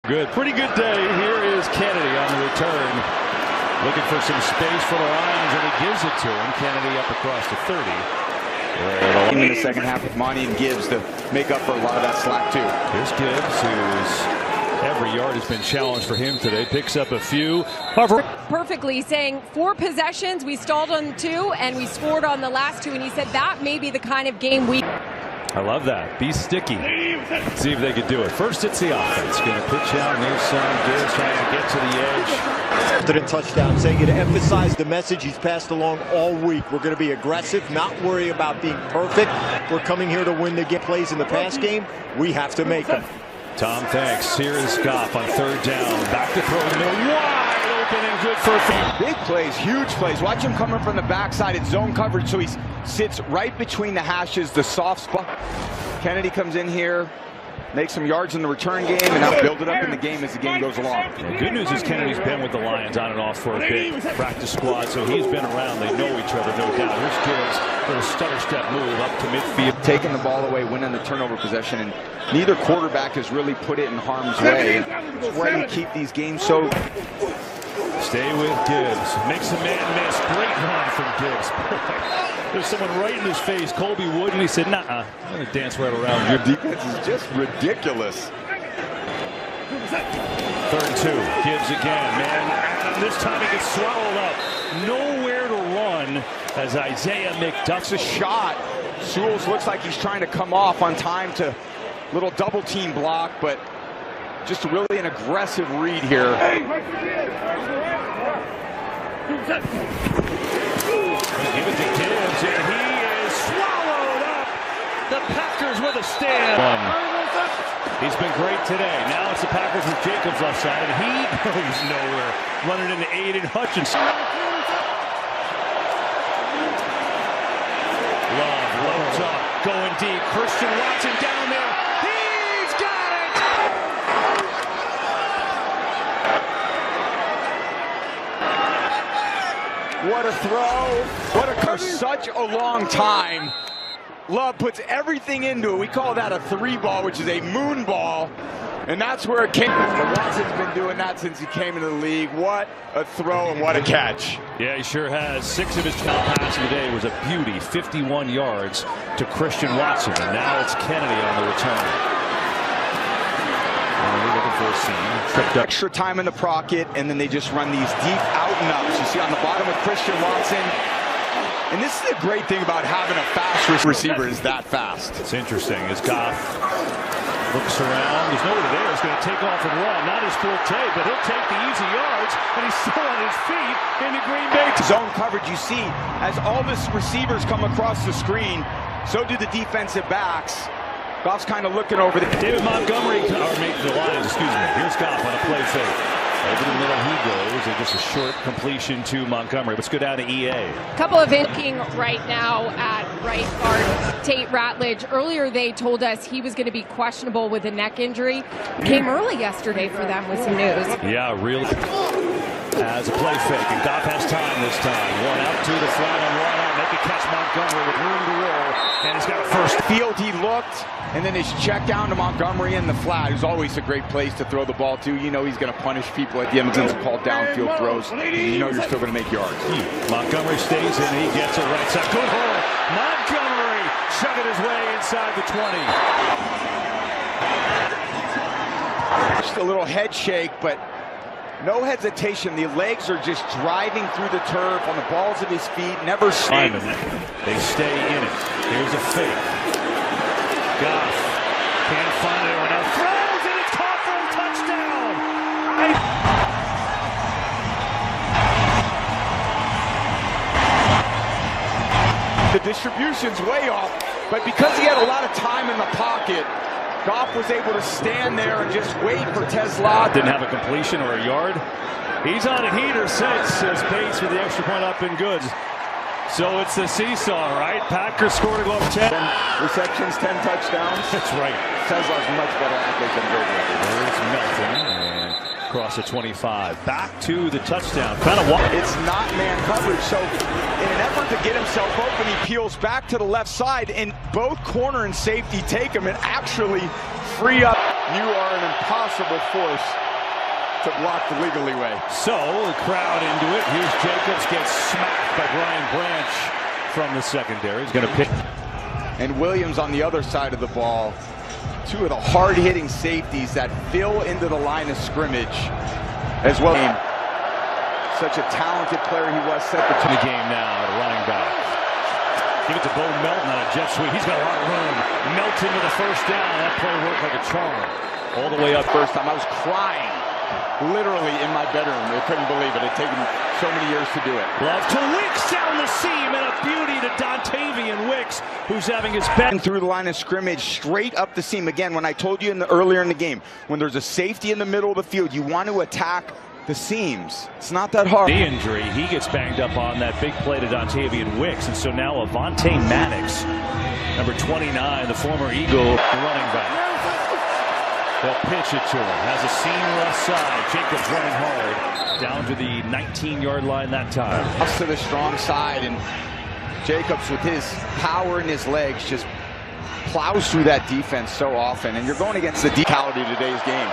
Good. Pretty good day. Here is Kennedy on the return. Looking for some space for the Lions, and he gives it to him. Kennedy up across the 30. In the second half with Monty and Gibbs to make up for a lot of that slack too. Here's Gibbs, who's every yard has been challenged for him today. Picks up a few. Perfectly saying 4 possessions, we stalled on 2 and we scored on the last 2, and he said that may be the kind of game we. I love that. Be sticky. See if they could do it. First, it's the offense. Going to pitch out near side. Gibbs trying to get to the edge. After the touchdown, saying to emphasize the message he's passed along all week. We're going to be aggressive, not worry about being perfect. We're coming here to win the game. Plays in the pass game, we have to make them. Tom, thanks. Here is Goff on 3rd down. Back to throw in the middle. Wide open and good for a feed. Big plays, huge plays. Watch him coming from the backside in zone coverage, so he sits right between the hashes, the soft spot. Kennedy comes in here, makes some yards in the return game, and now build it up in the game as the game goes along. The good news is Kennedy's been with the Lions on and off for a bit. Practice squad, so he's been around. They know each other, no doubt. Here's Gibbs, little stutter step move up to midfield. Taking the ball away, winning the turnover possession, and neither quarterback has really put it in harm's way. That's why we keep these games so. Stay with Gibbs. Makes a man miss. Great run from Gibbs. There's someone right in his face, Colby Wood, and he said, nah, I'm going to dance right around. Your defense is just ridiculous. 3rd and 2. Gibbs again, man. And this time he gets swallowed up. Nowhere to run as Isaiah McDuff's a shot. Sewell's looks like he's trying to come off on time to little double team block, but just really an aggressive read here. Give it to Gibbs, and he is swallowed up. The Packers with a stand. He's been great today. Now it's the Packers with Jacobs left side, and he goes nowhere. Running into Aiden Hutchinson. Love, loads up, going deep. Christian Watson down there. He's got it! What a throw. What a for such a long time. Love puts everything into it. We call that a 3 ball, which is a moon ball. And that's where it came. And Watson's been doing that since he came into the league. What a throw and what a catch. Yeah, he sure has. 6 of his 12 passes today was a beauty. 51 yards to Christian Watson. And now it's Kennedy on the return. We're looking for a seam. Tripped up. Extra time in the pocket, and then they just run these deep out and ups. You see on the bottom with Christian Watson. And this is the great thing about having a fast receiver is that fast. It's interesting as Goff looks around. There's nobody there. He's going to take off and run. Not his forte, but he'll take the easy yards, and he's still on his feet into Green Bay. Zone coverage, you see, as all the receivers come across the screen, so do the defensive backs. Goff's kind of looking over the. David Montgomery, or the Lions, excuse me. Here's Goff on a play fake. Over the middle he goes, and just a short completion to Montgomery. Let's go down to EA. Couple of looking right now at right guard Tate Ratledge. Earlier they told us he was going to be questionable with a neck injury. Came early yesterday for them with some news. Yeah, really. As a play fake, and Goff has time this time. One out to the flat and one out. Make a catch, Montgomery with room to roll, and he's got a first. Field he looked, and then his check down to Montgomery in the flat. It's always a great place to throw the ball to. You know he's going to punish people at the end of the call downfield throws. You know you're still going to make yards. Montgomery stays in, he gets it right side. Good hole. Montgomery chugging his way inside the 20. Just a little head shake, but no hesitation. The legs are just driving through the turf on the balls of his feet. Never stop. They stay in it. Here's a fake. Goff can't find anyone else. Throws, and it's caught for a touchdown. The distribution's way off, but because he had a lot of time in the pocket, Goff was able to stand there and just wait for Tesla. Didn't have a completion or a yard. He's on a heater since his pace with the extra point up and good. So it's the seesaw, right? Packers scored a goal 10 receptions, 10 touchdowns. That's right. Tesla's much better athlete than Brady. There's Melton and across the 25. Back to the touchdown. It's not man coverage. So in an effort to get himself open, he peels back to the left side, and both corner and safety take him and actually free up. you are an impossible force to block the legally way. So the crowd into it. Here's Jacobs, gets smacked by Brian Branch from the secondary. He's going to pick. And Williams on the other side of the ball. Two of the hard-hitting safeties that fill into the line of scrimmage as well. Such a talented player he was. Set the game now at running back. Give it to Bo Melton on a jet sweep. He's got a lot of room. Melton with the first down. That play worked like a charm. All the way up. First time I was crying. Literally in my bedroom. I couldn't believe it. It had taken so many years to do it. Love to Wicks down the seam, and a beauty to Dontavian Wicks, who's having his best. Through the line of scrimmage, straight up the seam. Again, when I told you earlier in the game, when there's a safety in the middle of the field, you want to attack the seams. It's not that hard. The injury, he gets banged up on that big play to Dontavian Wicks, and so now Avonte Maddox, number 29, the former Eagle running back. They'll pitch it to him. Has a seam left side. Jacobs running hard. Down to the 19-yard line that time. Up to the strong side, and Jacobs with his power in his legs just plows through that defense so often. And you're going against the decality of today's game.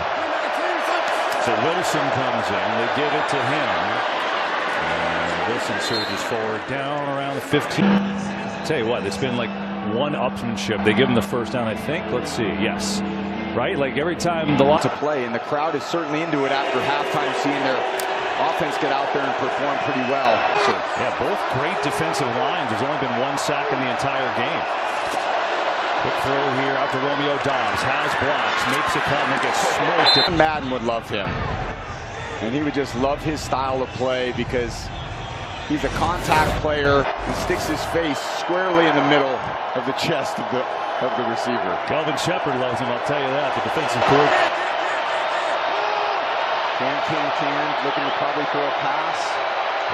So Wilson comes in. They give it to him. And Wilson surges forward down around the 15. Tell you what, it's been like one-upmanship. They give him the first down, I think. Let's see. Yes. Right? Like every time the lot to play, and the crowd is certainly into it after halftime, seeing their offense get out there and perform pretty well. So, yeah, both great defensive lines. There's only been one sack in the entire game. Quick throw here out to Romeo Dobbs. Has blocks, makes a cut, and gets smoked. Madden would love him. And he would just love his style of play because he's a contact player. He sticks his face squarely in the middle of the chest of the receiver. Kelvin Shepard loves him, I'll tell you that, the defensive court. Can, looking to probably throw a pass.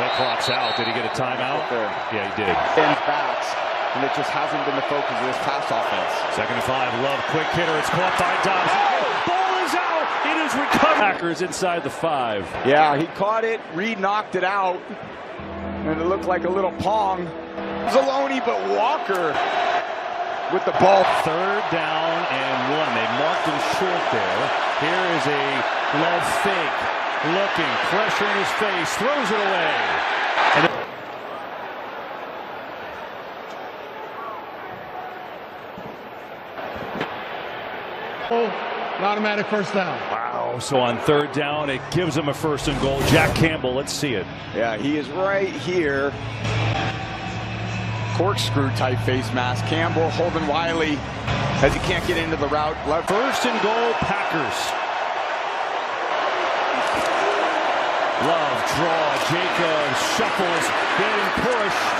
That clock's out. Did he get a timeout? There. Yeah, he did. And backs, and it just hasn't been the focus of this pass offense. 2nd and 5, Love, quick hitter, it's caught by Dobbs. Ball is out, it is recovered. Packers inside the 5. Yeah, he caught it, Reed knocked it out, and it looked like a little pong. Zaloni, but Walker with the ball. 3rd down and 1. They marked him short there. Here is a Love fake. Looking, pressure in his face, throws it away. And an automatic first down. Wow. So on 3rd down, it gives him a 1st and goal. Jack Campbell, let's see it. Yeah, he is right here. Corkscrew type face mask. Campbell holding Wiley as he can't get into the route. 1st and goal, Packers. Love, draw, Jacobs, shuffles, getting pushed.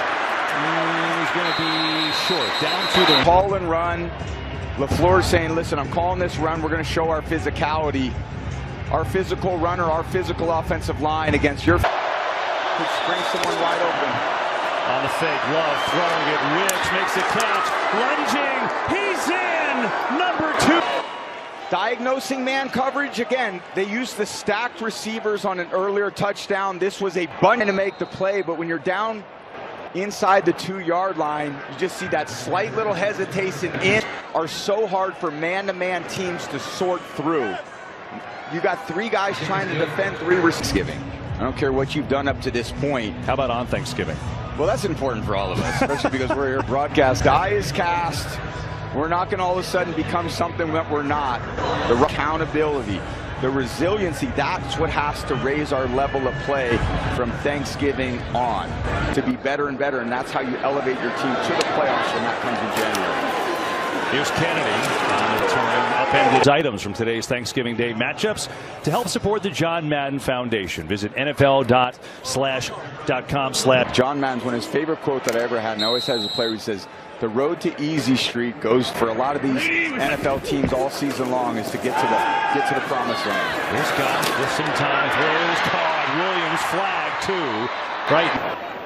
He's going to be short. Down to the call and run. LaFleur saying, listen, I'm calling this run. We're going to show our physicality. Our physical runner, our physical offensive line against your... Could spring someone wide open. On the fake, Love throwing it. Wicks makes a catch. Lunging. He's in. Number 2. Diagnosing man coverage. Again, they used the stacked receivers on an earlier touchdown. This was a button to make the play, but when you're down inside the 2-yard line, you just see that slight little hesitation in. Are so hard for man-to-man teams to sort through. You got 3 guys trying to defend 3 receivers. I don't care what you've done up to this point. How about on Thanksgiving? Well, that's important for all of us, especially because we're here broadcast. Die is cast. We're not going to all of a sudden become something that we're not. The accountability, the resiliency, that's what has to raise our level of play from Thanksgiving on to be better and better, and that's how you elevate your team to the playoffs when that comes in January. Here's Kennedy upended items from today's Thanksgiving Day matchups to help support the John Madden Foundation. Visit NFL.com/. John Madden's one of his favorite quotes that I ever had, and I always has a player who says, the road to easy street goes for a lot of these NFL teams all season long is to get to the promised land. This guy with some time throws caught. Williams flag too. Right.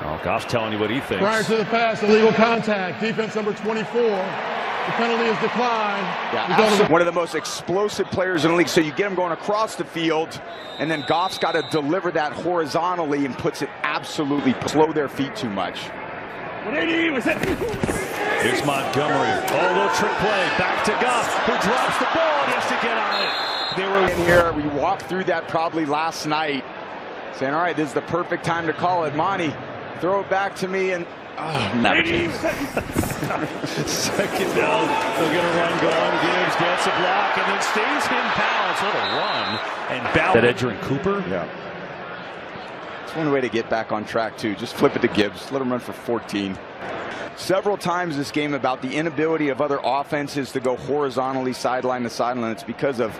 Oh, Goff's telling you what he thinks. Prior to the pass, illegal contact. Defense number 24. The penalty is declined. Yeah, one of the most explosive players in the league. So you get him going across the field, and then Goff's got to deliver that horizontally and puts it absolutely slow their feet too much. Here's Montgomery. Oh, little trick play. Back to Goff, who drops the ball. And he has to get on it. They were in here. We walked through that probably last night, saying, all right, this is the perfect time to call it. Monty, throw it back to me, and second down. They'll get a run going. Gibbs gets a block and then stays in bounds. What a run. And bounce. That Edgerrin Cooper? Yeah. It's one way to get back on track, too. Just flip it to Gibbs. Let him run for 14. Several times this game about the inability of other offenses to go horizontally sideline to sideline. It's because of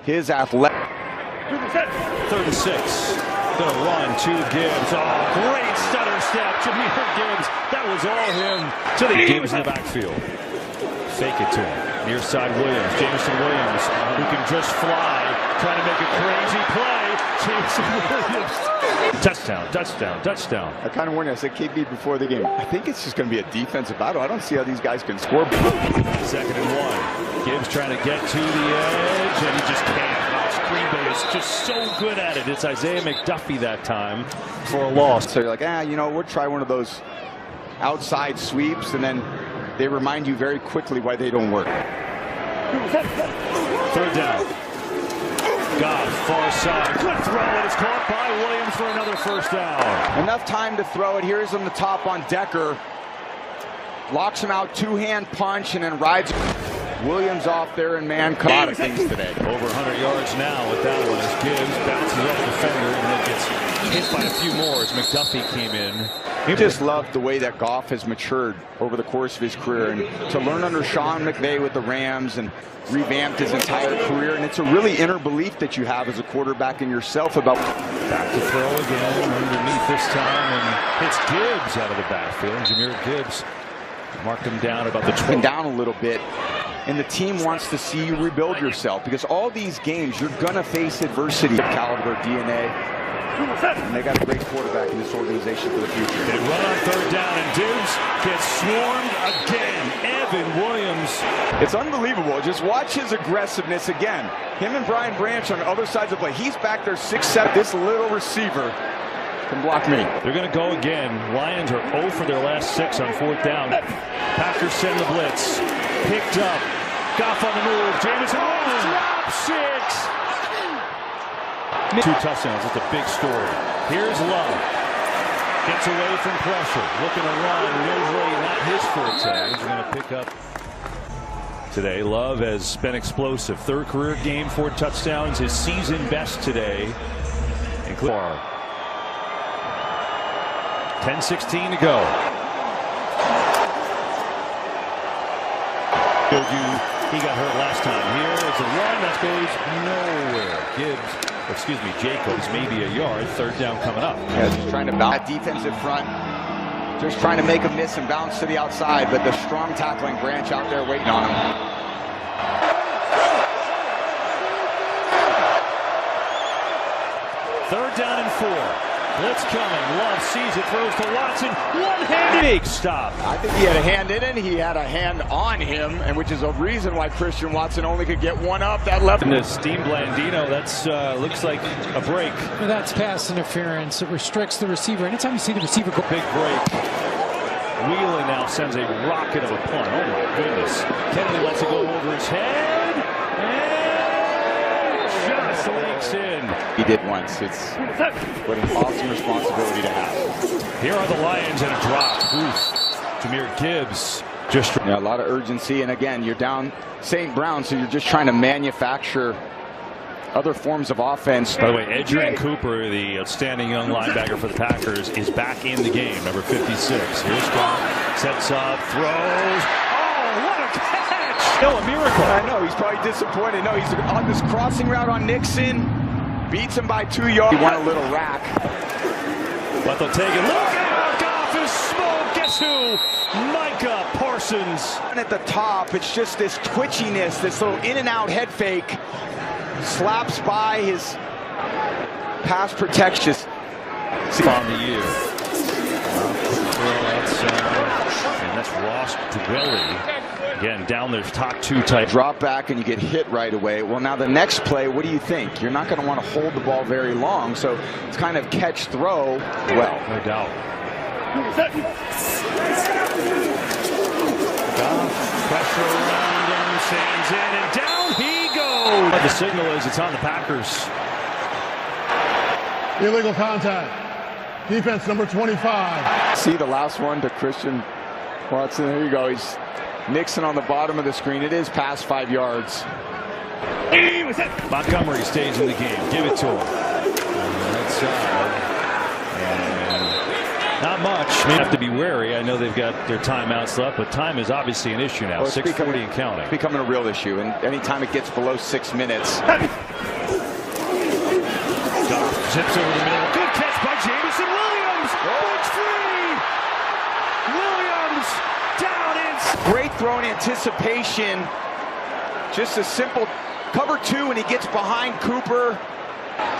his athletic. 3rd and 6. Gonna run to Gibbs. Oh, great stutter step. Jameer Gibbs. That was all him. To the Gibbs in the backfield. Fake it to him. Near side Williams. Jameson Williams, who can just fly. Trying to make a crazy play. Jameson Williams. Touchdown, touchdown, touchdown. I kind of warned you. I said KB before the game. I think it's just going to be a defensive battle. I don't see how these guys can score. 2nd and 1. Gibbs trying to get to the edge, and he just can't. Green Bay is just so good at it. It's Isaiah McDuffie that time for a loss. So you're like, you know, we'll try one of those outside sweeps, and then they remind you very quickly why they don't work. 3rd down. Goff, far side. Good throw, and it's caught by Williams for another 1st down. Enough time to throw it. Here's on the top on Decker. Locks him out, 2-hand punch, and then rides Williams off there, and man, a lot of things today. Over 100 yards now with that one as Gibbs bounces off the defender and then gets hit by a few more as McDuffie came in. He just loved the way that Goff has matured over the course of his career, and to learn under Sean McVay with the Rams and revamped his entire career. And it's a really inner belief that you have as a quarterback in yourself about. Back to throw again underneath this time, and hits Gibbs out of the backfield. Jameer Gibbs marked him down about the 20. Down a little bit. And the team wants to see you rebuild yourself, because all these games you're gonna face adversity. Caliber DNA, and they got a great quarterback in this organization for the future. They run on 3rd down, and Gibbs gets swarmed again. Evan Williams. It's unbelievable. Just watch his aggressiveness again. Him and Brian Branch on the other sides of the play. He's back there 6'7". This little receiver can block me. They're going to go again. Lions are 0 for their last 6 on 4th down. Packers send the blitz. Picked up. Goff on the move. Jameson Williams. Drop 6. 2 touchdowns. It's a big story. Here's Love. Gets away from pressure. Looking to run. Usually not his forte. He's going to pick up today. Love has been explosive. 3rd career game, 4 touchdowns. His season best today. 10:16 to go. He got hurt last time. Here is a run that goes nowhere. Jacobs maybe a yard. 3rd down coming up. Yeah, just trying to bounce that defensive front. Just trying to make a miss and bounce to the outside, but the strong tackling Branch out there waiting on him. Third down and 4. Blitz coming. Love sees it, throws to Watson. One-handed. Big stop. I think he had a hand in it. He had a hand on him, and which is a reason why Christian Watson only could get one up. That left. And the Steam Blandino, that's looks like a break. Well, that's pass interference. It restricts the receiver. Anytime you see the receiver go. Big break. Wheelan now sends a rocket of a punt. Oh my goodness. Kennedy lets it go over his head. And just leaks in. He did once. It's what an awesome responsibility to have. Here are the Lions in a drop. Oof. Jameer Gibbs just a lot of urgency, and again, you're down St. Brown, so you're just trying to manufacture other forms of offense. By the way, Edgerrin Cooper, the outstanding young linebacker for the Packers, is back in the game, number 56. Here's Scott, sets up, throws. Oh, what a catch! Still a miracle. I know, he's probably disappointed. No, he's on this crossing route on Nixon. Beats him by 2 yards. He won a little rack. But they'll take it. Look out! Goff is smoked. Guess who? Micah Parsons. At the top, it's just this twitchiness, this little in and out head fake. Slaps by his pass protection. On the year. And that's Ross Dwelly. Again, down their top 2 tight. Drop back and you get hit right away. Well, now the next play, what do you think? You're not going to want to hold the ball very long, so it's kind of catch throw. Well, no doubt. Pressure around him, stands in, and down he goes. Oh! The signal is it's on the Packers. Illegal contact. Defense number 25. See the last one to Christian Watson. There you go. He's Nixon on the bottom of the screen. It is past 5 yards. Montgomery stays in the game. Give it to him. Right side. And not much. They have to be wary. I know they've got their timeouts left, but time is obviously an issue now. Well, 6:40 and counting. It's becoming a real issue, and anytime it gets below 6 minutes. Goff zips over the middle. Good catch by Jameson Williams. Big free. Williams down in. Great throw in anticipation. Just a simple cover 2, and he gets behind Cooper.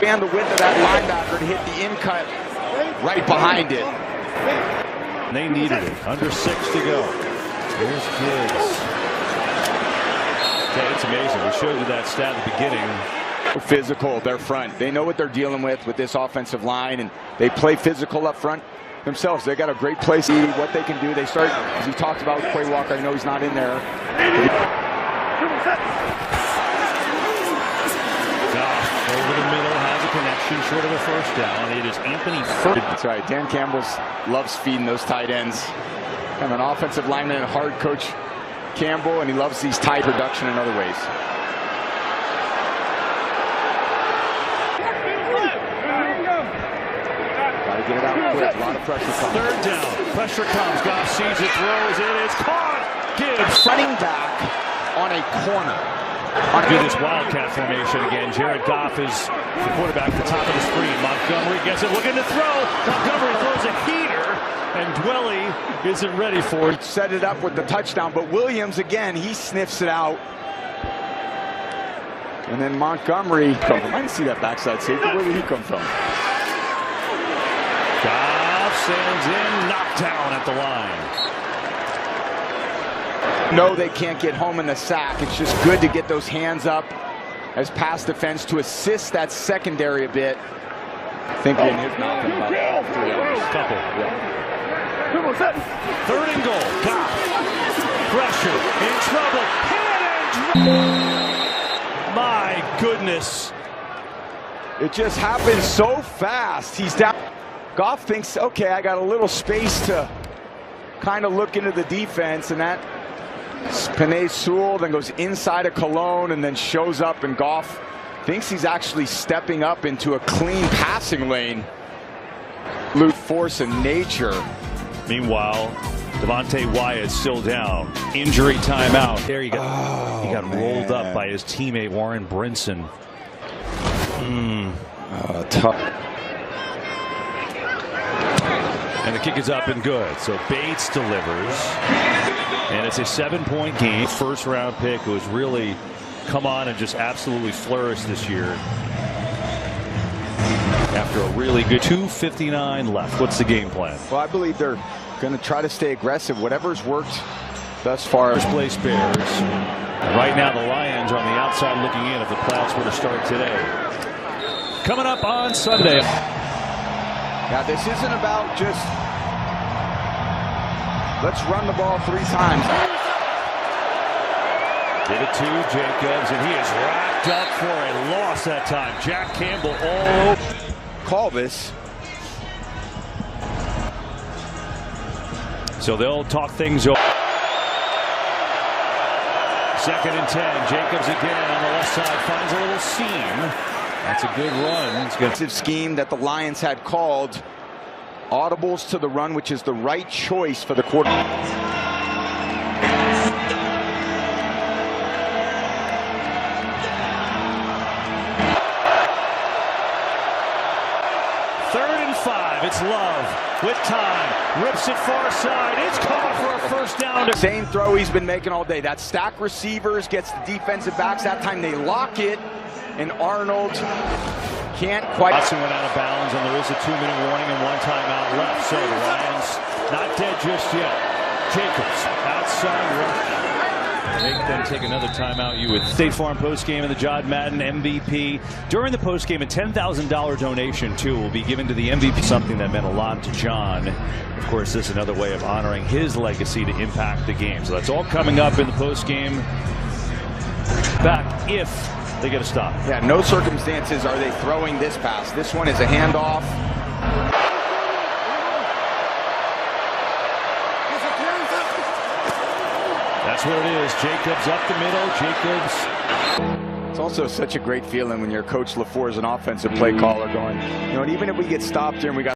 And the width of that linebacker to hit the in-cut right behind it. They needed it. Under 6 to go. Here's Gibbs. Okay, it's amazing. We showed you that stat at the beginning. Physical, their front. They know what they're dealing with this offensive line, and they play physical up front themselves. They got a great place to see what they can do. They start, as we talked about with Quay Walker. I know he's not in there. Goff over the middle, has a connection, short of a first down. It is Anthony Furr. That's right. Dan Campbell loves feeding those tight ends. I'm an offensive lineman and hard coach, Campbell, and he loves these tight production in other ways. Gotta get it out quick. A lot of pressure coming. Third down. Pressure comes. Goff sees it, throws it. It's caught. Gibbs. Running back on a corner. Do this wildcat formation again. Jared Goff is the quarterback at the top of the screen. Montgomery gets it, looking to throw. Montgomery throws a heater, and Dwelly isn't ready for it. Set it up with the touchdown, but Williams again, he sniffs it out. And then Montgomery. I didn't see that backside safety. Where did he come from? Goff sends in, knocked down at the line. No, they can't get home in the sack. It's just good to get those hands up as pass defense to assist that secondary a bit. I think in his mouth in about 3 hours. Couple. Yeah. Third and goal. Goff. Pressure. In trouble. Hit. My goodness. It just happened so fast. He's down. Goff thinks, okay, I got a little space to kind of look into the defense, and that Penei Sewell then goes inside of Cologne and then shows up, and Goff thinks he's actually stepping up into a clean passing lane. Brute force and nature. Meanwhile, Devontae Wyatt still down. Injury timeout. There you go. He got rolled up by his teammate Warren Brinson. Tough. And the kick is up and good. So Bates delivers. And it's a 7-point game. First round pick who has really come on and just absolutely flourished this year. After a really good 2:59 left. What's the game plan? Well, I believe they're going to try to stay aggressive. Whatever's worked thus far. First place Bears. Right now the Lions are on the outside looking in if the playoffs were to start today. Coming up on Sunday. Now, this isn't about just let's run the ball 3 times. Did it to Jacobs, and he is wrapped up for a loss that time. Jack Campbell all call this. So they'll talk things over. 2nd and 10. Jacobs again on the left side finds a little seam. That's a good run. It's Defensive scheme that the Lions had called. Audibles to the run, which is the right choice for the quarterback. Third and 5. It's Love with time. Rips it far side. It's caught for a first down. Same throw he's been making all day. That stack receivers gets the defensive backs. That time they lock it. And Arnold can't quite. Watson went out of bounds, and there is a 2-minute warning and 1 timeout left. So the Lions not dead just yet. Jacobs outside rush. Make them take another timeout. You would. State Farm postgame and the John Madden MVP. During the postgame, a $10,000 donation too will be given to the MVP. Something that meant a lot to John. Of course, this is another way of honoring his legacy to impact the game. So that's all coming up in the postgame. Back if they get a stop. Yeah, no circumstances are they throwing this pass. This one is a handoff. That's what it is. Jacobs up the middle. Jacobs. It's also such a great feeling when your coach LaFleur is an offensive play caller going, you know, and even if we get stopped here and we got